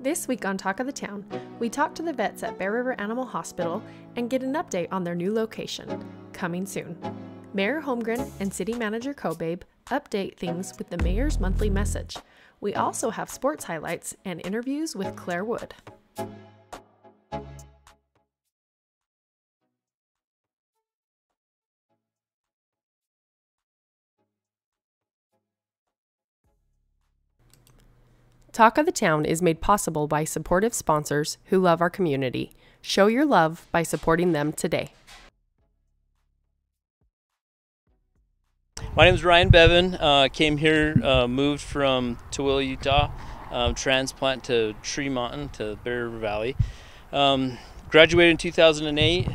This week on Talk of the Town, we talk to the vets at Bear River Animal Hospital and get an update on their new location, coming soon. Mayor Holmgren and City Manager Kobabe update things with the Mayor's monthly message. We also have sports highlights and interviews with Claire Wood. Talk of the Town is made possible by supportive sponsors who love our community. Show your love by supporting them today. My name is Ryan Bevan. Came here, moved from Tooele, Utah, transplant to Tremonton to Bear River Valley. Graduated in 2008.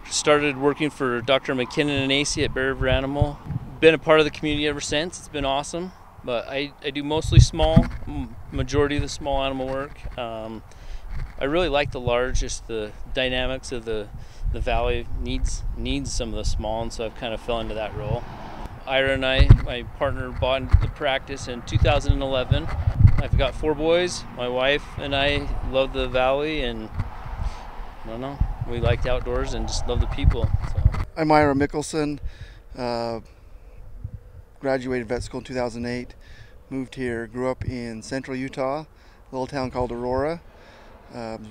Started working for Dr. McKinnon and AC at Bear River Animal. Been a part of the community ever since. It's been awesome. But I do mostly small, majority of the small animal work. I really like the large, just the dynamics of the valley needs some of the small, and so I've kind of fell into that role. Ira and I, my partner, bought into the practice in 2011. I've got 4 boys. My wife and I love the valley, and I don't know, we like the outdoors and just love the people. So. I'm Ira Mickelson. Graduated vet school in 2008, moved here, grew up in central Utah, a little town called Aurora.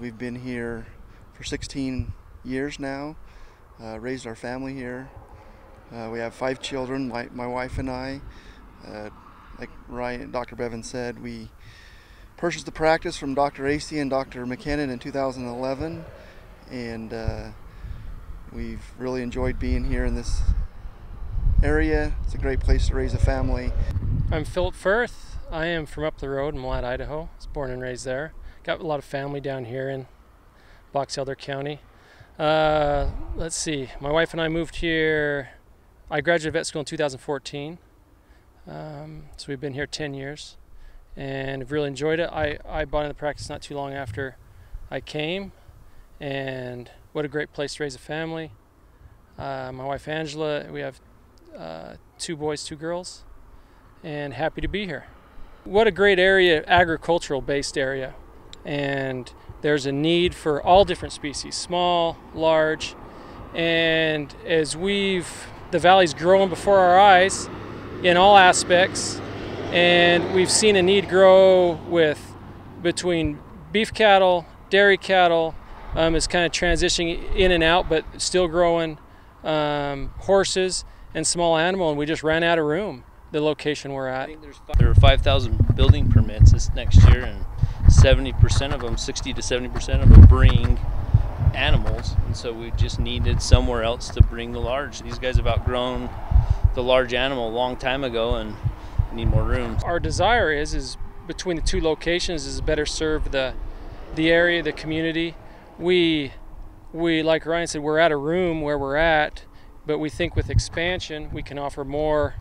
We've been here for 16 years now, raised our family here. We have 5 children, my wife and I. Like Dr. Bevan said, we purchased the practice from Dr. AC and Dr. McKinnon in 2011, and we've really enjoyed being here in this area. It's a great place to raise a family. I'm Philip Firth. I am from up the road in Millette, Idaho. I was born and raised there. Got a lot of family down here in Box Elder County. Let's see, my wife and I moved here. I graduated vet school in 2014. So we've been here 10 years and have really enjoyed it. I bought into the practice not too long after I came, and what a great place to raise a family. My wife Angela, we have 2 boys, 2 girls, and happy to be here. What a great area, agricultural based area, and there's a need for all different species, small, large, and as the valley's growing before our eyes in all aspects, and we've seen a need grow between beef cattle, dairy cattle, is kind of transitioning in and out, but still growing, horses, and small animal, and we just ran out of room, the location we're at. I think there are 5,000 building permits this next year, and 70% of them, 60 to 70% of them bring animals, and so we just needed somewhere else to bring the large. These guys have outgrown the large animal a long time ago and need more room. Our desire is between the 2 locations is better serve the area, the community. We like Ryan said, we're out of room where we're at, but we think with expansion we can offer more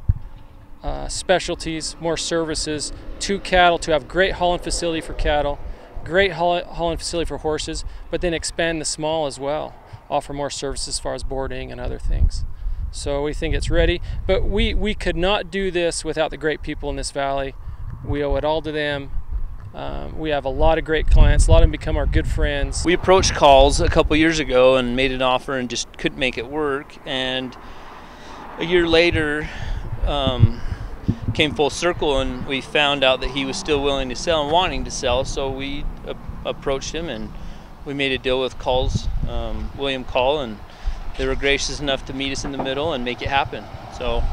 specialties, more services to cattle, to have great hauling facility for cattle, great hauling facility for horses, but then expand the small as well, offer more services as far as boarding and other things. So we think it's ready, but we could not do this without the great people in this valley. We owe it all to them. We have a lot of great clients. A lot of them become our good friends. We approached Calls a couple years ago and made an offer and just couldn't make it work. And a year later, came full circle, and we found out that he was still willing to sell and wanting to sell. So we approached him, and we made a deal with Calls, William Call, and they were gracious enough to meet us in the middle and make it happen. So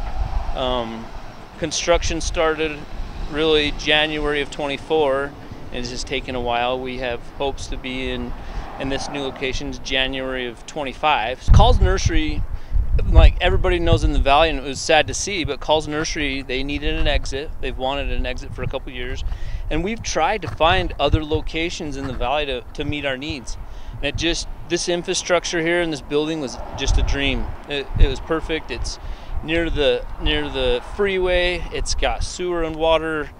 construction started really January of 24, and it's just taken a while. We have hopes to be in this new location January of 25. Call's Nursery, like everybody knows in the valley, and it was sad to see, but Call's Nursery, they needed an exit. They've wanted an exit for a couple years, and we've tried to find other locations in the valley to meet our needs. And this infrastructure here in this building was just a dream. It was perfect. It's near the freeway. It's got sewer and water.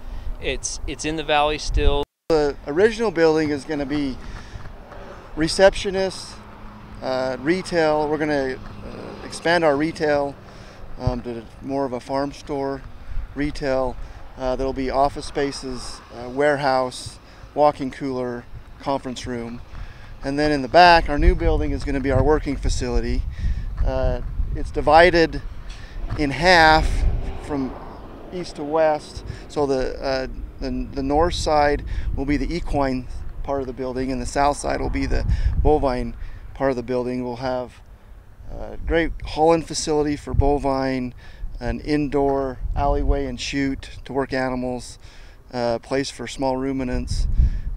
It's in the valley still. The original building is going to be receptionist, retail. We're going to expand our retail to more of a farm store retail. There'll be office spaces, warehouse, walk-in cooler, conference room. And then in the back, our new building is going to be our working facility. It's divided in half from east to west. So the north side will be the equine part of the building, and the south side will be the bovine part of the building. We'll have a great haul-in facility for bovine, an indoor alleyway and chute to work animals, a place for small ruminants.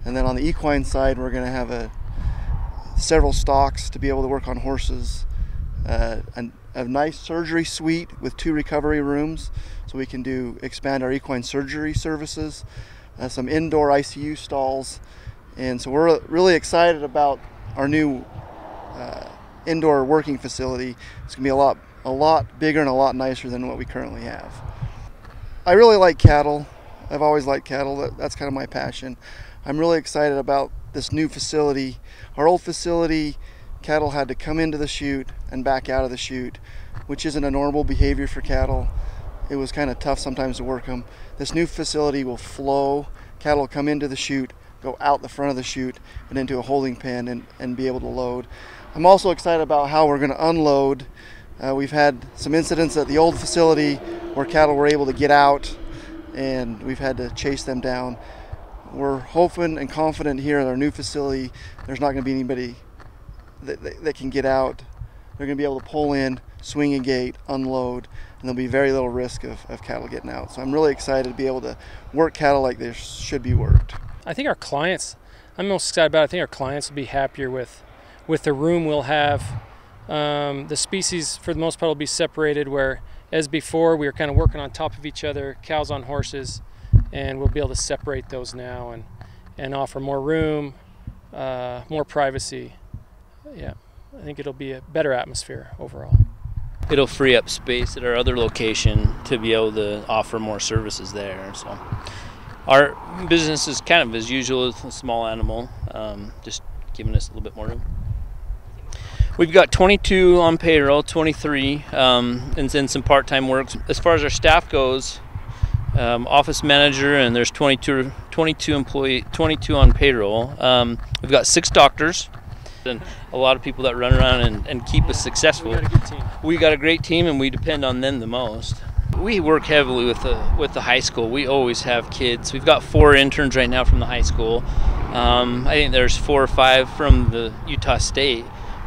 And then on the equine side, we're going to have several stocks to be able to work on horses, a nice surgery suite with 2 recovery rooms so we can expand our equine surgery services, some indoor ICU stalls. And so we're really excited about our new indoor working facility. It's going to be a lot bigger and a lot nicer than what we currently have. I really like cattle. I've always liked cattle. That's kind of my passion. I'm really excited about this new facility. Our old facility, cattle had to come into the chute and back out of the chute, which isn't a normal behavior for cattle. It was kind of tough sometimes to work them. This new facility will flow. Cattle will come into the chute, go out the front of the chute and into a holding pen and be able to load. I'm also excited about how we're going to unload. We've had some incidents at the old facility where cattle were able to get out and we've had to chase them down. We're hoping and confident here at our new facility there's not going to be anybody that can get out. They're going to be able to pull in, swing a gate, unload, and there'll be very little risk of cattle getting out. So I'm really excited to be able to work cattle like they should be worked. I think our clients, I'm most excited about it. I think our clients will be happier with the room we'll have. The species, for the most part, will be separated, where as before we were kind of working on top of each other, cows on horses, and we'll be able to separate those now and offer more room, more privacy. Yeah, I think it'll be a better atmosphere overall. It'll free up space at our other location to be able to offer more services there. So our business is kind of as usual with a small animal, just giving us a little bit more room. We've got 22 on payroll, 23, and then some part-time work. As far as our staff goes, office manager, and there's 22 on payroll. We've got 6 doctors and a lot of people that run around and keep us successful. We got a good team. We got a great team, and we depend on them the most. We work heavily with the high school. We always have kids. We've got 4 interns right now from the high school. I think there's 4 or 5 from the Utah State.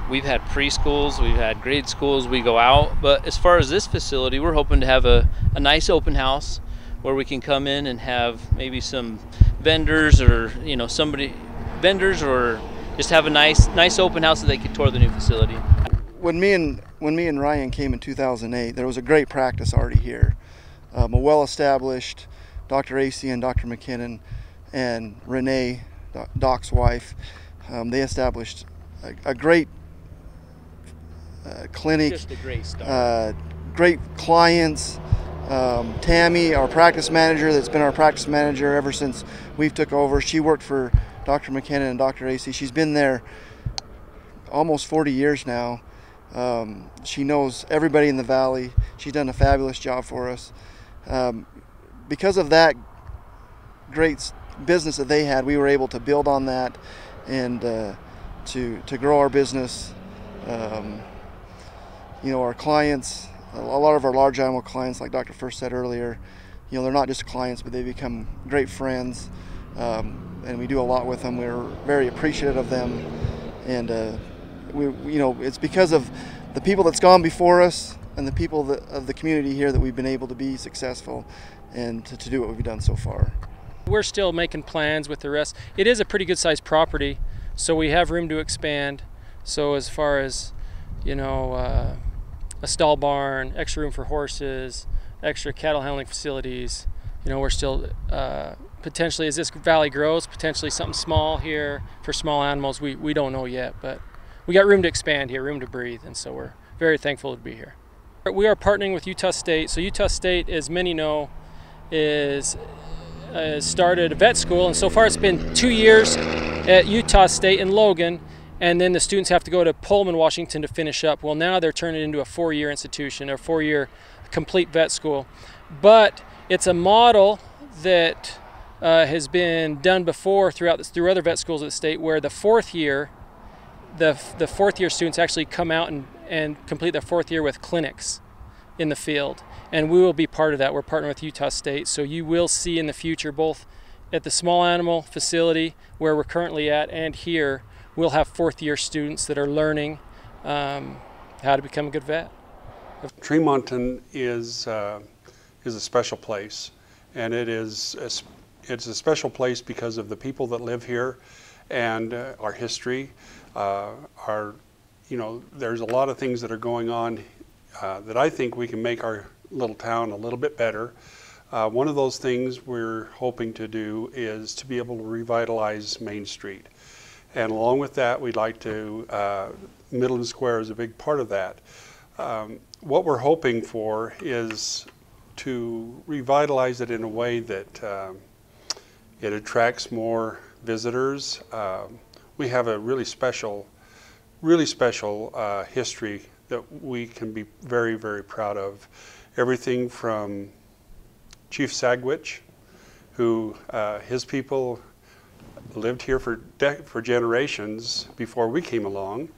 We've had preschools, we've had grade schools, we go out. But as far as this facility, we're hoping to have a nice open house where we can come in and have maybe some vendors or vendors, or just have a nice open house so they can tour the new facility. When me and Ryan came in 2008, there was a great practice already here. A well-established Dr. Acey and Dr. McKinnon and Renee, Doc's wife, they established a great clinic. Just a great start. Great clients. Tammy, our practice manager, that's been our practice manager ever since we've took over. She worked for Dr. McKinnon and Dr. Acey. She's been there almost 40 years now. She knows everybody in the valley. She's done a fabulous job for us. Because of that great business that they had, we were able to build on that and to grow our business. Our clients, a lot of our large animal clients, like Dr. First said earlier, they're not just clients, but they become great friends, and we do a lot with them. We're very appreciative of them, and it's because of the people that's gone before us and the people of the community here that we've been able to be successful and to do what we've done so far. We're still making plans with the rest. It is a pretty good sized property, so we have room to expand. So as far as a stall barn, extra room for horses, extra cattle handling facilities, we're still potentially, as this valley grows, potentially something small here for small animals. We don't know yet, but we got room to expand here, room to breathe, and so we're very thankful to be here. We are partnering with Utah State. So Utah State, as many know, is started a vet school, and so far it's been 2 years at Utah State in Logan, and then the students have to go to Pullman, Washington to finish up. Well, now they're turning it into a 4-year institution, or 4-year complete vet school. But it's a model that has been done before through other vet schools at the state, where the fourth year students actually come out and complete their fourth year with clinics in the field. And we will be part of that. We're partnering with Utah State, so you will see in the future, both at the small animal facility where we're currently at and here, we'll have fourth year students that are learning how to become a good vet. Tremonton is a special place, and it's a special place because of the people that live here and our history. There's a lot of things that are going on that I think we can make our little town a little bit better. One of those things we're hoping to do is to be able to revitalize Main Street. And along with that, we'd like to, Midland Square is a big part of that. What we're hoping for is to revitalize it in a way that it attracts more visitors. We have a really special history that we can be very, very proud of. Everything from Chief Sagwitch, who his people lived here for generations before we came along,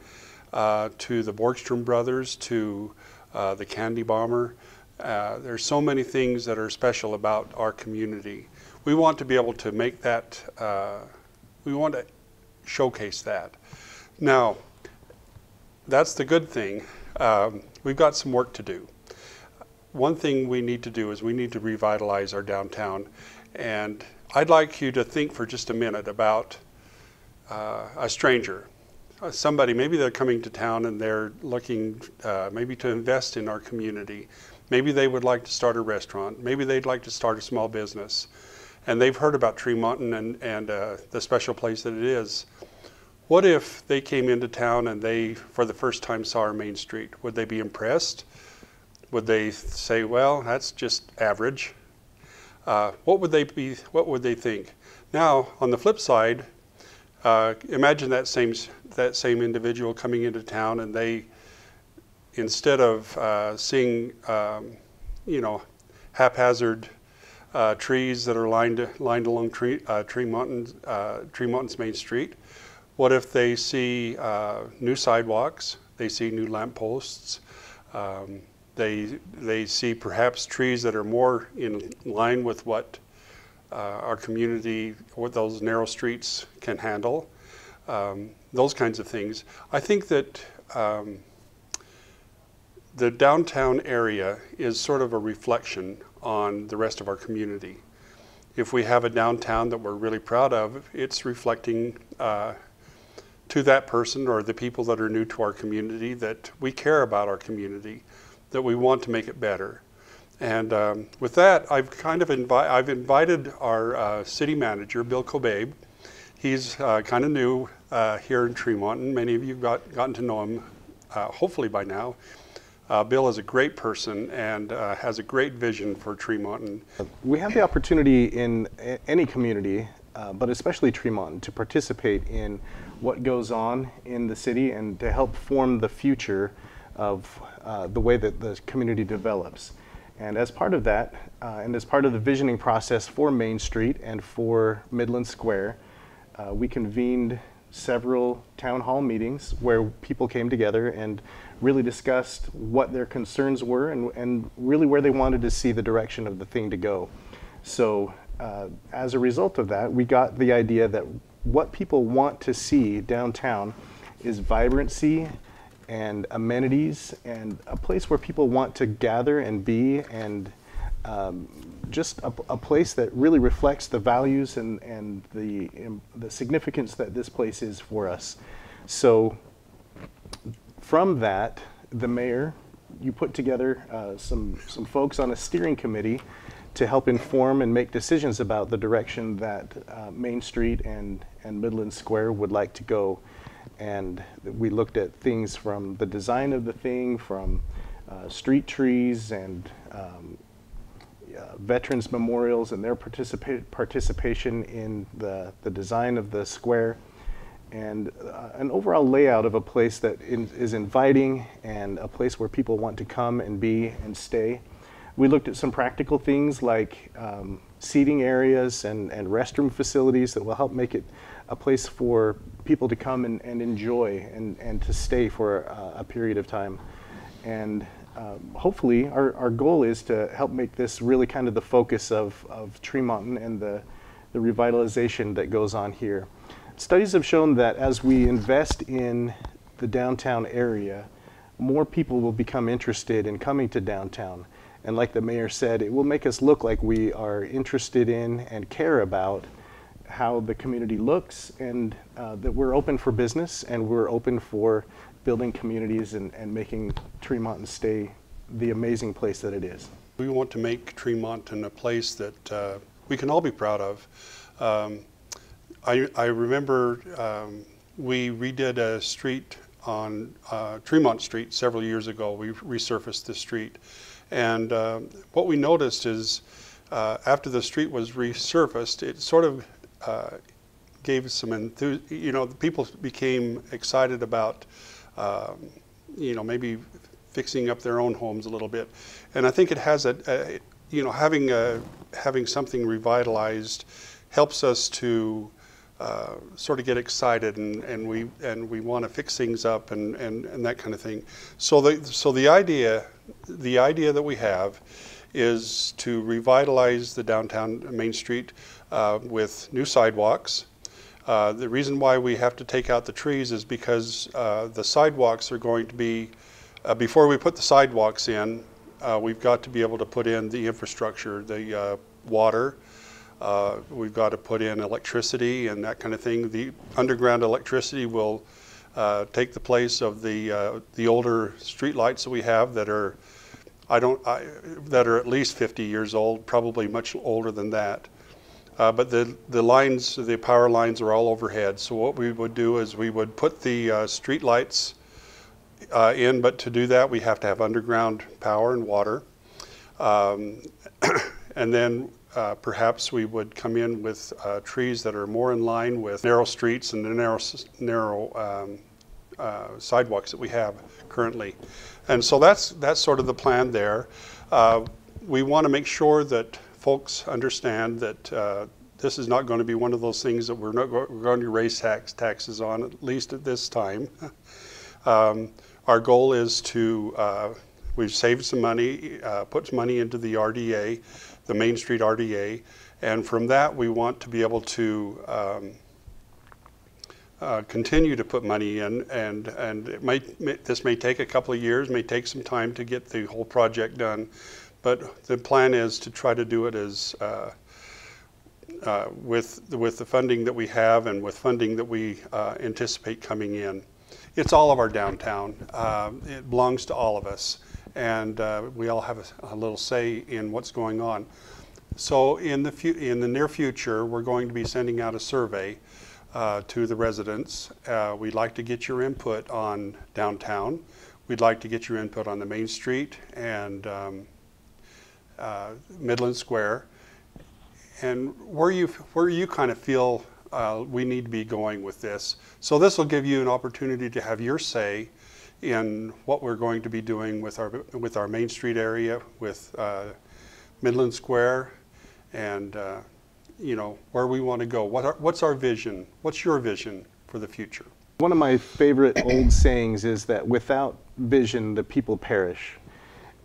to the Borgstrom brothers, to the Candy Bomber. There's so many things that are special about our community. We want to be able to make that, we want to showcase that. Now, that's the good thing. We've got some work to do. One thing we need to do is we need to revitalize our downtown. And I'd like you to think for just a minute about a stranger. Somebody, maybe they're coming to town and they're looking maybe to invest in our community. Maybe they would like to start a restaurant. Maybe they'd like to start a small business. And they've heard about Tremonton and the special place that it is. What if they came into town and they, for the first time, saw our Main Street? Would they be impressed? Would they say, well, that's just average? What would they think? Now, on the flip side, imagine that same individual coming into town, and they, instead of seeing, haphazard trees that are lined along Tremonton's Main Street, what if they see new sidewalks? They see new lampposts. They see perhaps trees that are more in line with what our community, what those narrow streets can handle. Those kinds of things. I think that the downtown area is sort of a reflection on the rest of our community. If we have a downtown that we're really proud of, it's reflecting to that person or the people that are new to our community that we care about our community, that we want to make it better. And with that, I've invited our city manager, Bill Kobabe. He's kind of new here in Tremonton. Many of you have gotten to know him, hopefully by now. Bill is a great person and has a great vision for Tremonton. We have the opportunity in any community, but especially Tremonton, to participate in what goes on in the city and to help form the future of the way that the community develops. And as part of that, and as part of the visioning process for Main Street and for Midland Square, we convened several town hall meetings where people came together and really discussed what their concerns were and really where they wanted to see the direction of the thing to go. So as a result of that, we got the idea that what people want to see downtown is vibrancy and amenities and a place where people want to gather and be, and just a place that really reflects the values and the significance that this place is for us. So from that, the mayor, you put together some folks on a steering committee to help inform and make decisions about the direction that Main Street and Midland Square would like to go. And we looked at things from the design of the thing, from street trees and veterans memorials and their participation in the design of the square, and an overall layout of a place that is inviting and a place where people want to come and be and stay. We looked at some practical things like seating areas and restroom facilities that will help make it a place for people to come and enjoy and to stay for a period of time. And hopefully our goal is to help make this really kind of the focus of Tremonton and the revitalization that goes on here. Studies have shown that as we invest in the downtown area, more people will become interested in coming to downtown. And like the mayor said, it will make us look like we are interested in and care about how the community looks, and that we're open for business and we're open for building communities and making Tremonton stay the amazing place that it is. We want to make Tremonton a place that we can all be proud of. I remember we redid a street on Tremont Street several years ago. We resurfaced the street, and what we noticed is after the street was resurfaced, it sort of gave some enthusiasm. The people became excited about maybe fixing up their own homes a little bit, and I think it has having something revitalized helps us to sort of get excited, and we want to fix things up and that kind of thing. So the idea that we have is to revitalize the downtown Main Street with new sidewalks. The reason why we have to take out the trees is because the sidewalks are going to be, before we put the sidewalks in, we've got to be able to put in the infrastructure, the water. We've got to put in electricity and that kind of thing. The underground electricity will take the place of the older street lights that we have that are that are at least 50 years old, probably much older than that. But the power lines are all overhead. So what we would do is we would put the street lights in, but to do that we have to have underground power and water. And then perhaps we would come in with trees that are more in line with narrow streets and the narrow sidewalks that we have currently. And so that's sort of the plan there. We want to make sure that folks understand that this is not going to be one of those things that we're going to raise taxes on, at least at this time. Our goal is to, we've saved some money, put some money into the RDA, the Main Street RDA, and from that we want to be able to continue to put money in, and this may take a couple of years, may take some time to get the whole project done, but the plan is to try to do it as with the funding that we have and with funding that we anticipate coming in. It's all of our downtown. It belongs to all of us, and we all have a little say in what's going on. So in the near future, we're going to be sending out a survey to the residents. We'd like to get your input on downtown. We'd like to get your input on the Main Street and Midland Square, and where you kind of feel we need to be going with this. So this will give you an opportunity to have your say in what we're going to be doing with our Main Street area, with Midland Square, and where we want to go. What's our vision? What's your vision for the future? One of my favorite old sayings is that without vision, the people perish.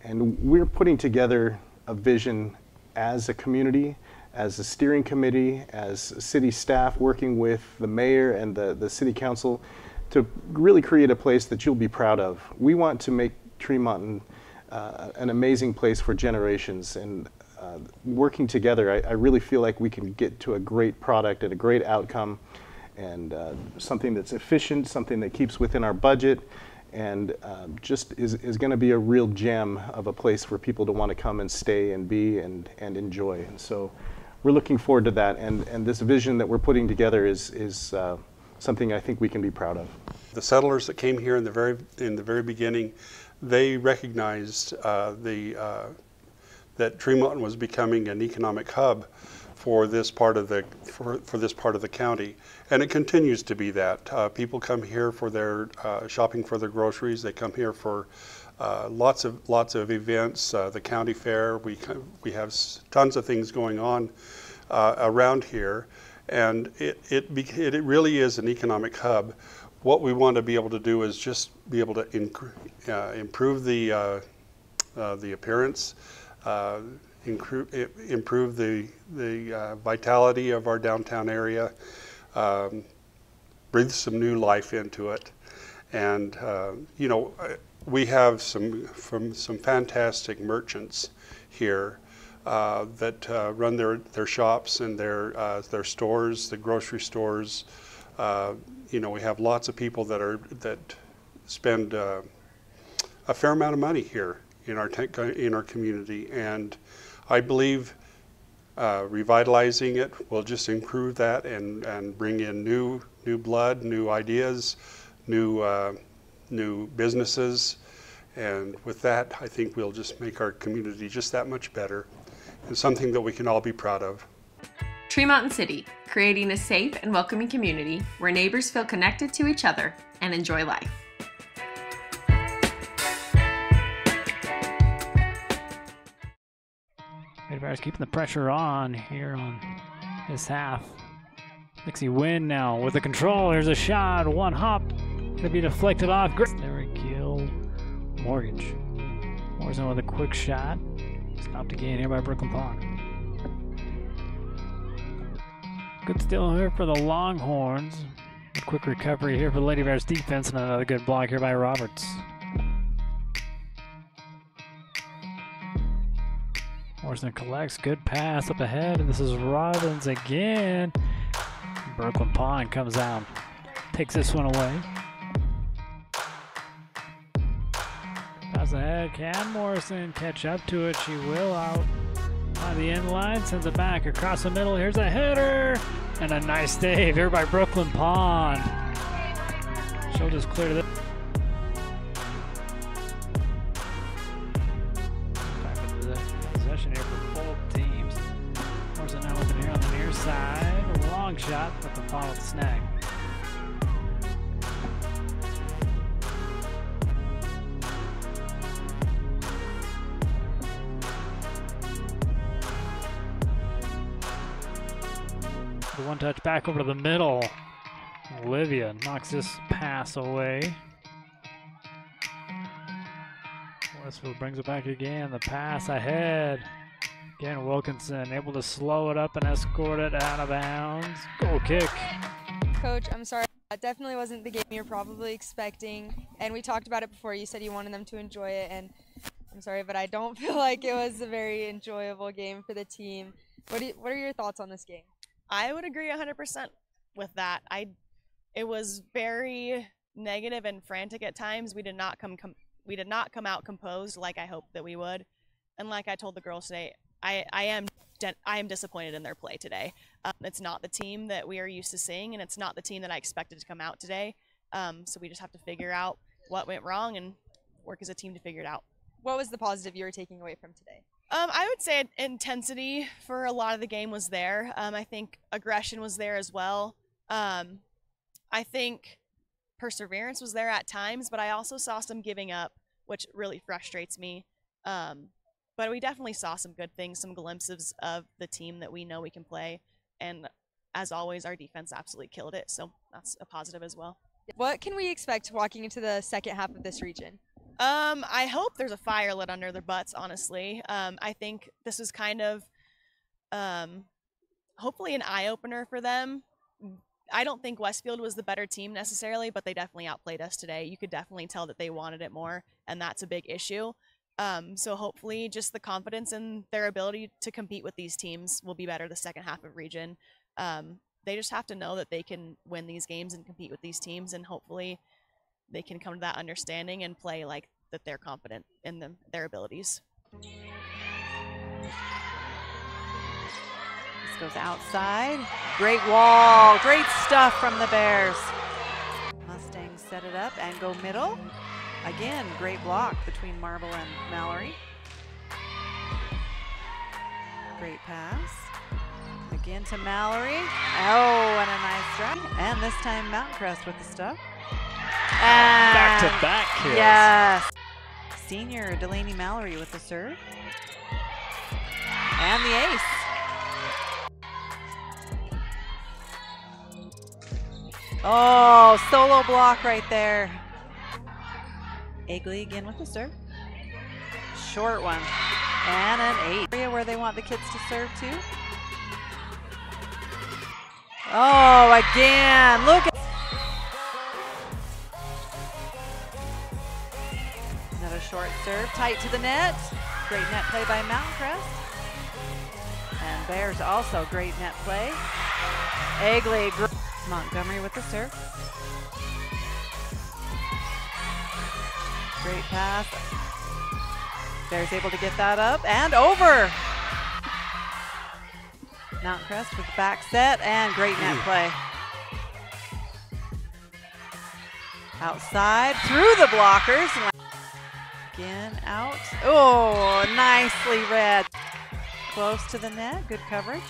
And we're putting together a vision as a community, as a steering committee, as city staff working with the mayor and the city council to really create a place that you'll be proud of. We want to make Tremonton an amazing place for generations, and working together, I really feel like we can get to a great product and a great outcome, and something that's efficient, something that keeps within our budget, and just is going to be a real gem of a place for people to want to come and stay and be and enjoy. And so we're looking forward to that, and this vision that we're putting together is something I think we can be proud of. The settlers that came here in the very beginning, they recognized that Tremonton was becoming an economic hub for this part of the county, and it continues to be that. People come here for their shopping for their groceries. They come here for lots of events, the county fair. We have tons of things going on around here, and it really is an economic hub. What we want to be able to do is just be able to improve the appearance, improve the vitality of our downtown area, breathe some new life into it, and you know, we have some fantastic merchants here that run their shops and their stores, the grocery stores. You know, we have lots of people that spend a fair amount of money here in our community, and I believe revitalizing it will just improve that and bring in new blood, new ideas, new businesses, and with that, I think we'll just make our community just that much better, and something that we can all be proud of. Tremonton City, creating a safe and welcoming community where neighbors feel connected to each other and enjoy life. Lady Bears keeping the pressure on here on this half. Dixie Wynn now with the control. Here's a shot, one hop. Gonna be deflected off. There we go. Mortgage. Morrison with a quick shot. Stopped again here by Brooklyn Pond. Good steal here for the Longhorns. A quick recovery here for the Lady Bears defense, and another good block here by Roberts. Morrison collects, good pass up ahead, and this is Robbins again. Brooklyn Pond comes out, takes this one away. Pass ahead, can Morrison catch up to it? She will, out on the end line, sends it back across the middle. Here's a header, and a nice save here by Brooklyn Pond. She'll just clear this. Possession here for both teams. Morrison now with it here on the near side. A long shot, but the Pond with the snag. The one touch back over to the middle. Olivia knocks this pass away. Westfield brings it back again. The pass ahead. Again, Wilkinson able to slow it up and escort it out of bounds. Goal kick. Coach, I'm sorry. That definitely wasn't the game you're probably expecting. And we talked about it before. You said you wanted them to enjoy it. And I'm sorry, but I don't feel like it was a very enjoyable game for the team. What are your thoughts on this game? I would agree 100% with that. It was very negative and frantic at times. We did not come out composed like I hoped that we would, and like I told the girls today, I am disappointed in their play today. It's not the team that we are used to seeing, and it's not the team that I expected to come out today. So we just have to figure out what went wrong and work as a team to figure it out. What was the positive you were taking away from today? I would say intensity for a lot of the game was there. I think aggression was there as well. I think perseverance was there at times, but I also saw some giving up, which really frustrates me. But we definitely saw some good things, some glimpses of the team that we know we can play. And as always, our defense absolutely killed it. So that's a positive as well. What can we expect walking into the second half of this region? I hope there's a fire lit under their butts, honestly. I think this is kind of hopefully an eye-opener for them. I don't think Westfield was the better team necessarily, but they definitely outplayed us today. You could definitely tell that they wanted it more, and that's a big issue. So hopefully just the confidence in their ability to compete with these teams will be better the second half of region. They just have to know that they can win these games and compete with these teams, and hopefully they can come to that understanding and play like that they're confident in their abilities. This goes outside. Great wall. Great stuff from the Bears. Mustangs set it up and go middle. Again, great block between Marble and Mallory. Great pass. Again to Mallory. Oh, and a nice drive. And this time Mountain Crest with the stuff. And Back-to-back kills. Yes. senior Delaney Mallory with the serve. And the ace. Oh, solo block right there. Egley again with the serve. Short one. And an 8. Area where they want the kids to serve to. Oh, again. Look at another short serve. Tight to the net. Great net play by Mountain Crest. And Bears also great net play. Egley. Montgomery with the serve. Great pass. Bears able to get that up and over. Mountain Crest with the back set and great net play. Outside through the blockers. Again out. Oh, nicely read. Close to the net. Good coverage.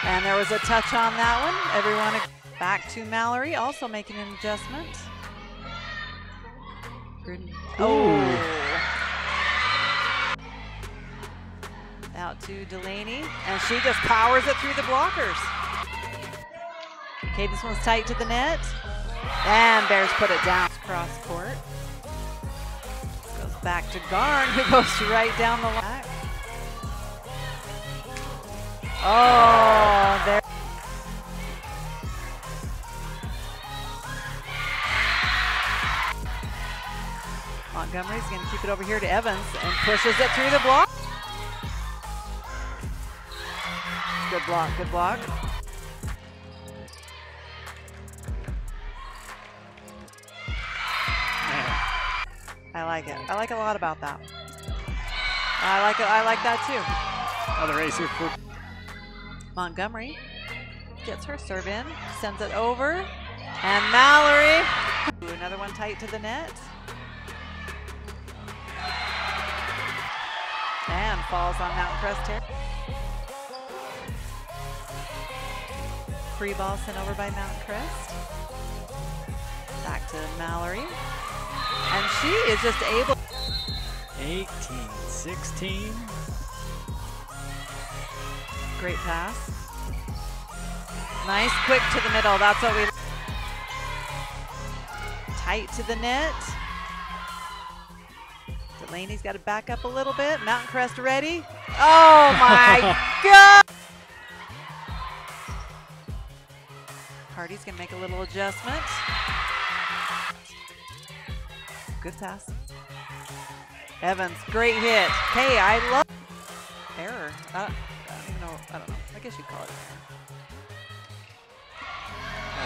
And there was a touch on that one. Everyone back to Mallory, also making an adjustment. Oh. Out to Delaney, and she just powers it through the blockers. Okay, this one's tight to the net. And Bears put it down. Cross court. Goes back to Garn, who goes right down the line. Oh, there. Montgomery's going to keep it over here to Evans and pushes it through the block. Good block, good block. I like it. I like a lot about that. I like it. I like that too. Another ace here for Montgomery gets her serve in, sends it over, and Mallory. Another one tight to the net. And falls on Mountain Crest here. Free ball sent over by Mountain Crest. Back to Mallory. And she is just able. 18-16. Great pass. Nice quick to the middle. That's what we. Tight to the net. Delaney's got to back up a little bit. Mountain Crest ready. Oh my God! Hardy's gonna make a little adjustment. Good pass. Evans, great hit. Hey, I love error. I don't even know. I don't know. I guess you'd call it error.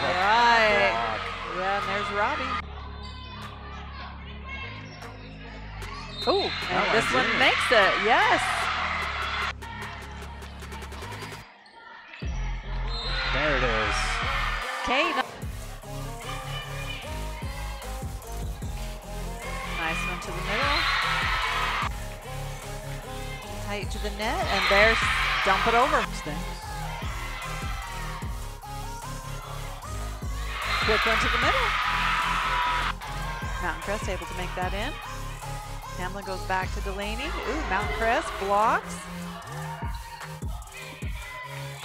All right. Yeah, and there's Robbie. Oh, and this one makes it. Yes. There it is. Okay. Nice one to the middle. Tight to the net, and Bears dump it over. Quick one to the middle. Mountain Crest able to make that in. Hamlin goes back to Delaney. Ooh, Mountain Crest blocks.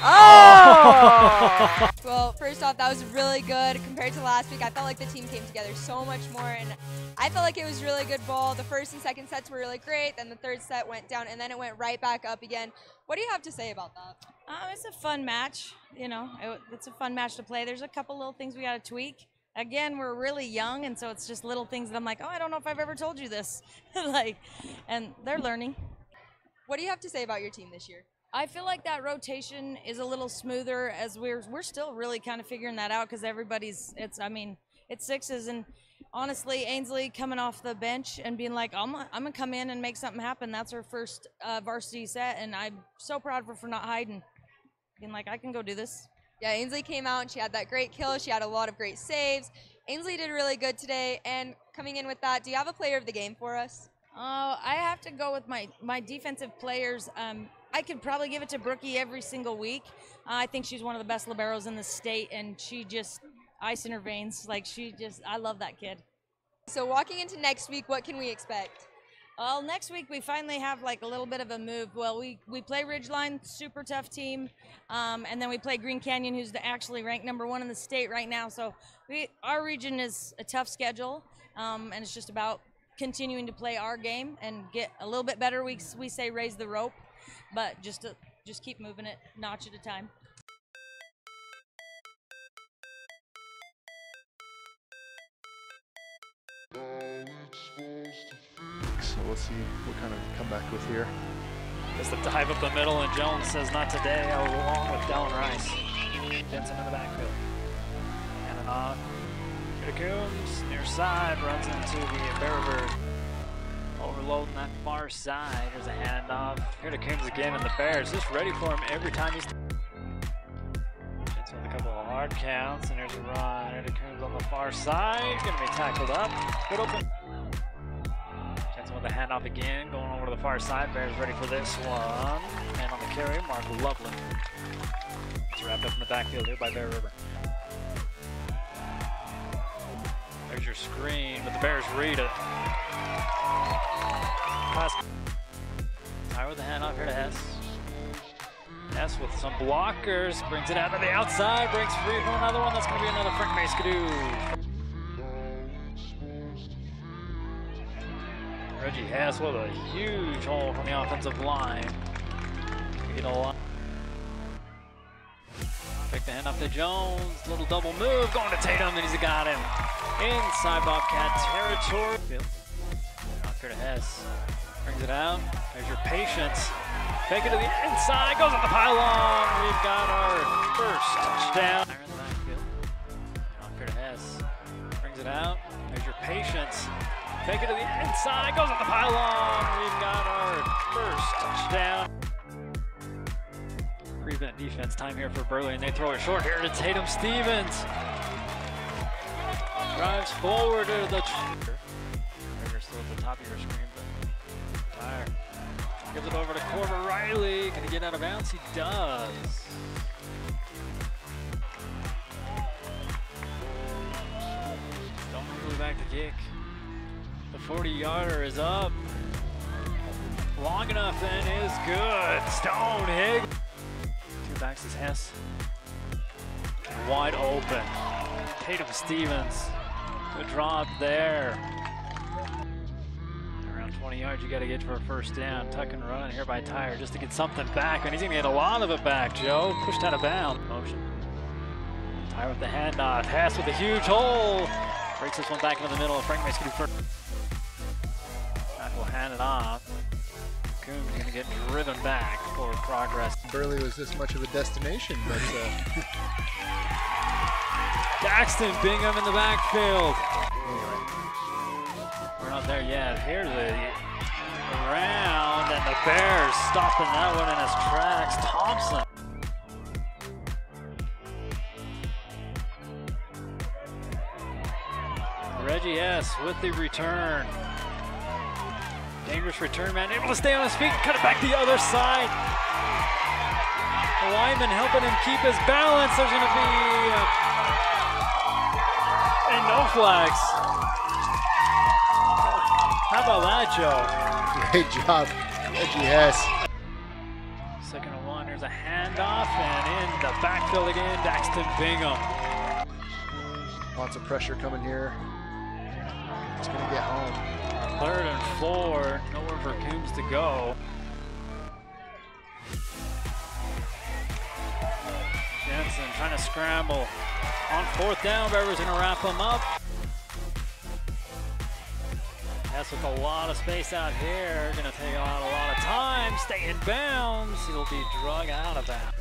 Oh! Well, first off, that was really good. Compared to last week, I felt like the team came together so much more, and I felt like it was really good ball. The first and second sets were really great, then the third set went down, and then it went right back up again. What do you have to say about that? It's a fun match. You know, it's a fun match to play. There's a couple little things we got to tweak. Again, we're really young, and so it's just little things that I'm like, oh, I don't know if I've ever told you this. And they're learning. What do you have to say about your team this year? I feel like that rotation is a little smoother as we're still really kind of figuring that out because everybody's, it's sixes, and honestly, Ainsley coming off the bench and being like, I'm gonna come in and make something happen. That's her first varsity set, and I'm so proud of her for not hiding. Being like, I can go do this. Yeah, Ainsley came out and she had that great kill. She had a lot of great saves. Ainsley did really good today, and coming in with that, do you have a player of the game for us? I have to go with my defensive players. I could probably give it to Brookie every single week. I think she's one of the best liberos in the state, and she just ice in her veins. Like I love that kid. So walking into next week, what can we expect? Well, next week we finally have like a little bit of a move. Well, we play Ridgeline, super tough team, and then we play Green Canyon, who's actually ranked #1 in the state right now. So our region is a tough schedule, and it's just about continuing to play our game and get a little bit better. We say raise the rope, but just keep moving it notch at a time. So we'll see what kind of comeback with here. Just a dive up the middle, and Jones says not today, along with Dallin Rice. Benson in the backfield. Handing off. Here to Coombs, near side, runs into the Bear River. Overloading that far side. There's a handoff. Here to Coombs again, and the Bears just ready for him every time he's. Hits with a couple of hard counts, and there's a run. Here to Coombs on the far side. Gonna be tackled up. Good open. With the handoff again, going over to the far side. Bears ready for this one. And on the carry, Mark Loveland. It's wrapped up in the backfield here by Bear River. There's your screen, but the Bears read it. Tyre with the handoff here to Hess. Hess with some blockers, brings it out to the outside, breaks free for another one. That's going to be another Frank Maskadoo. Reggie Hess with a huge hole from the offensive line. Get a lot. Pick the hand off to Jones. Little double move going to Tatum, and he's got him inside Bobcat territory. Off here to Hess. Brings it out. There's your patience. Take it to the inside. Goes on the pylon. We've got our first touchdown. In the backfield. Off here to Hess. Brings it out. There's your patience. Take it to the inside, goes on the pylon. We've got our first touchdown. Prevent defense time here for Burley, and they throw it short here to Tatum Stevens. Drives forward to the. Trigger still at the top of your screen, but Tyre gives it over to Corbett Riley. Can he get out of bounds? He does. Don't move back to kick. The 40-yarder is up. Long enough and is good. Stone Hig. Two backs is Hess. Wide open. Tatum Stevens. Good drop there. Around 20 yards you got to get for a first down. Tuck and run here by Tyre just to get something back. And he's going to get a lot of it back, Joe. Pushed out of bounds. Motion. Tyre with the handoff. Hess with a huge hole. Breaks this one back into the middle. Frank Maskadoo first. Will hand it off. Coombs going to get driven back for progress. Burley was this much of a destination, but Daxton Bingham in the backfield. We're not there yet. Here's the round, and the Bears stopping that one in his tracks. Thompson. Reggie S. with the return. Dangerous return man, able to stay on his feet, cut it back the other side. The lineman helping him keep his balance. There's going to be and no flags. How about that, Joe? Great job, Reggie Hess. Second and one, here's a handoff, and in the backfield again, Daxton Bingham. Lots of pressure coming here. It's going to get home. 3rd and 4, nowhere for Coombs to go. Jensen trying to scramble. On 4th down, Bear's going to wrap him up. Hess with a lot of space out here. Going to take out a lot of time. Stay in bounds. He'll be drug out of bounds.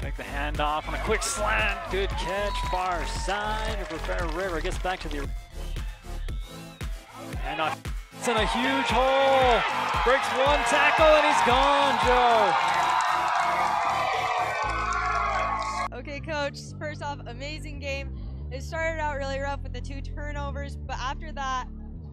Take the handoff on a quick slant. Good catch, far side. Bear River gets back to the. And it's in a huge hole. Breaks one tackle and he's gone, Joe. Okay, Coach. First off, amazing game. It started out really rough with the 2 turnovers, but after that,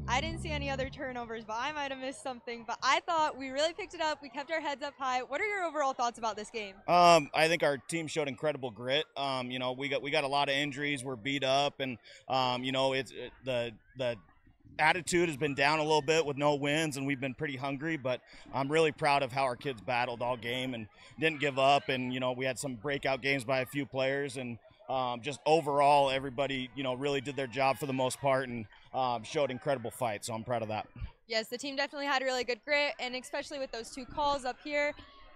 I didn't see any other turnovers, but I might have missed something. But I thought we really picked it up. We kept our heads up high. What are your overall thoughts about this game? I think our team showed incredible grit. You know, we got a lot of injuries. We're beat up, and you know, the attitude has been down a little bit with no wins, and we've been pretty hungry. But I'm really proud of how our kids battled all game and didn't give up. And you know, we had some breakout games by a few players, and just overall, everybody, you know, really did their job for the most part and showed incredible fight. So I'm proud of that. Yes, the team definitely had really good grit, and especially with those 2 calls up here.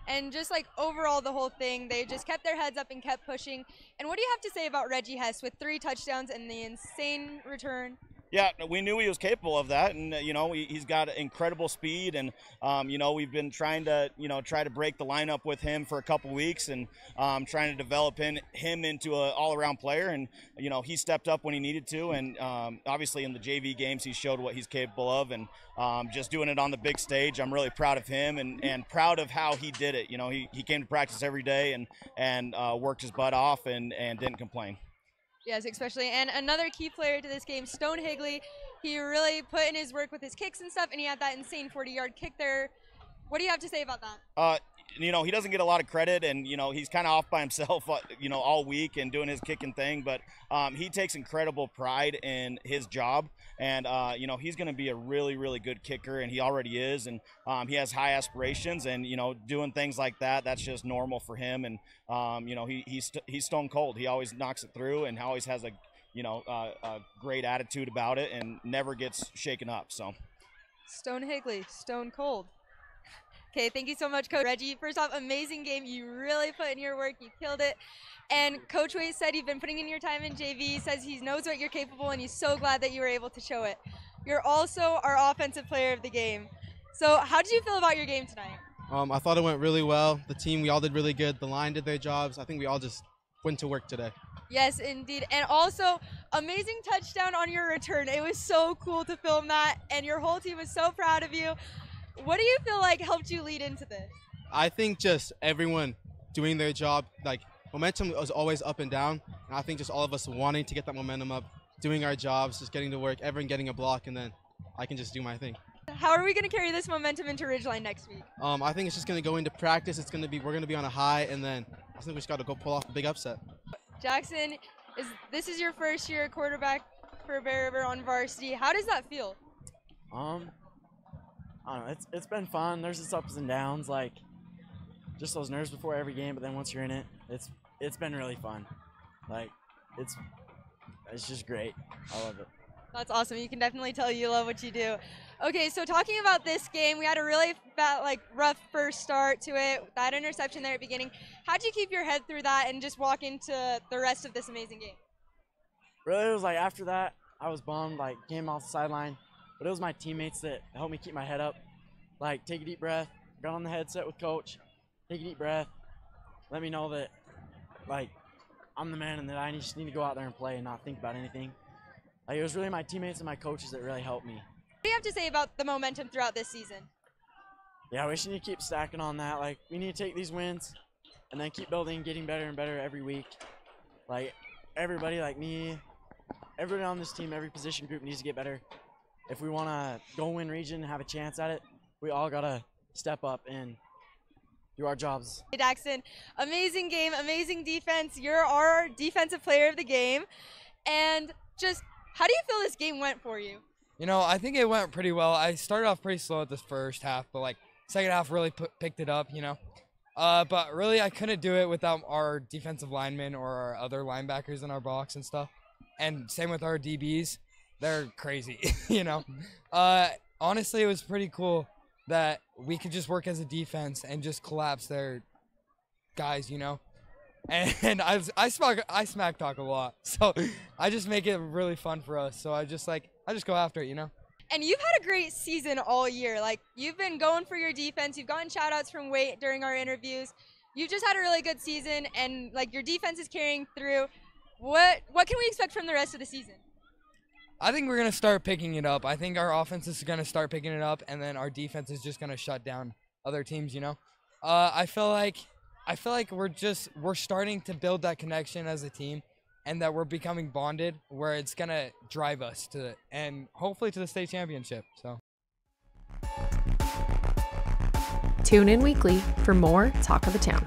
And just like overall the whole thing, they just kept their heads up and kept pushing. And what do you have to say about Reggie Hess with 3 touchdowns and the insane return? Yeah, we knew he was capable of that, and you know, he's got incredible speed, and you know, we've been trying to break the lineup with him for a couple weeks, and trying to develop him into an all-around player, and you know, he stepped up when he needed to, and obviously in the JV games he showed what he's capable of, and just doing it on the big stage, I'm really proud of him, and proud of how he did it. You know, he came to practice every day and worked his butt off and didn't complain. Yes, especially. And another key player to this game, Stone Higley, he really put in his work with his kicks and stuff, and he had that insane 40-yard kick there. What do you have to say about that? You know, he doesn't get a lot of credit, and, you know, he's kind of off by himself, you know, all week and doing his kicking thing, but he takes incredible pride in his job, and, you know, he's going to be a really, really good kicker, and he already is, and he has high aspirations, and, you know, doing things like that, that's just normal for him, and, you know, he's stone cold. He always knocks it through and always has a, you know, a great attitude about it and never gets shaken up, so. Stone Higley, stone cold. Okay, thank you so much, Coach Reggie. First off, amazing game. You really put in your work. You killed it. And Coach Waite said you've been putting in your time in JV. He says he knows what you're capable, and he's so glad that you were able to show it. You're also our offensive player of the game. So how did you feel about your game tonight? I thought it went really well. The team, we all did really good. The line did their jobs. I think we all just went to work today. Yes, indeed. And also, amazing touchdown on your return. It was so cool to film that, and your whole team was so proud of you. What do you feel like helped you lead into this? I think just everyone doing their job, like momentum was always up and down. And I think just all of us wanting to get that momentum up, doing our jobs, just getting to work, everyone getting a block, and then I can just do my thing. How are we going to carry this momentum into Ridgeline next week? I think it's just going to go into practice. We're going to be on a high, and then I think we just got to go pull off a big upset. Jackson, this is your first year quarterback for Bear River on varsity. How does that feel? I don't know, it's been fun. There's its ups and downs, like just those nerves before every game, but then once you're in it, it's been really fun. Like it's just great. I love it. That's awesome. You can definitely tell you love what you do. Okay, so talking about this game, we had a really rough first start to it. That interception there at the beginning. How'd you keep your head through that and just walk into the rest of this amazing game? Really, it was like after that, I was bummed, like came off the sideline. But it was my teammates that helped me keep my head up. Like, take a deep breath, got on the headset with coach, take a deep breath, let me know that, like, I'm the man and that I just need to go out there and play and not think about anything. Like, it was really my teammates and my coaches that really helped me. What do you have to say about the momentum throughout this season? Yeah, we just need to keep stacking on that. Like, we need to take these wins and then keep building, getting better and better every week. Like, everybody like me, everybody on this team, every position group needs to get better. If we want to go win region and have a chance at it, we all got to step up and do our jobs. Hey, Daxton, amazing game, amazing defense. You're our defensive player of the game. And just, how do you feel this game went for you? You know, I think it went pretty well. I started off pretty slow at this first half, but like second half really picked it up, you know. But really, I couldn't do it without our defensive linemen or our other linebackers in our box and stuff. And same with our DBs. They're crazy, you know. Honestly, it was pretty cool that we could just work as a defense and just collapse their guys, you know. And I smack talk a lot, so I just make it really fun for us. So I just go after it, you know. And you've had a great season all year. Like, you've been going for your defense. You've gotten shout outs from Waite during our interviews. You've just had a really good season, and like your defense is carrying through. What can we expect from the rest of the season? I think we're going to start picking it up. I think our offense is going to start picking it up, and then our defense is just going to shut down other teams, you know. I feel like we're starting to build that connection as a team, and that we're becoming bonded, where it's gonna drive us to and hopefully to the state championship. So Tune in weekly for more Talk of the Town.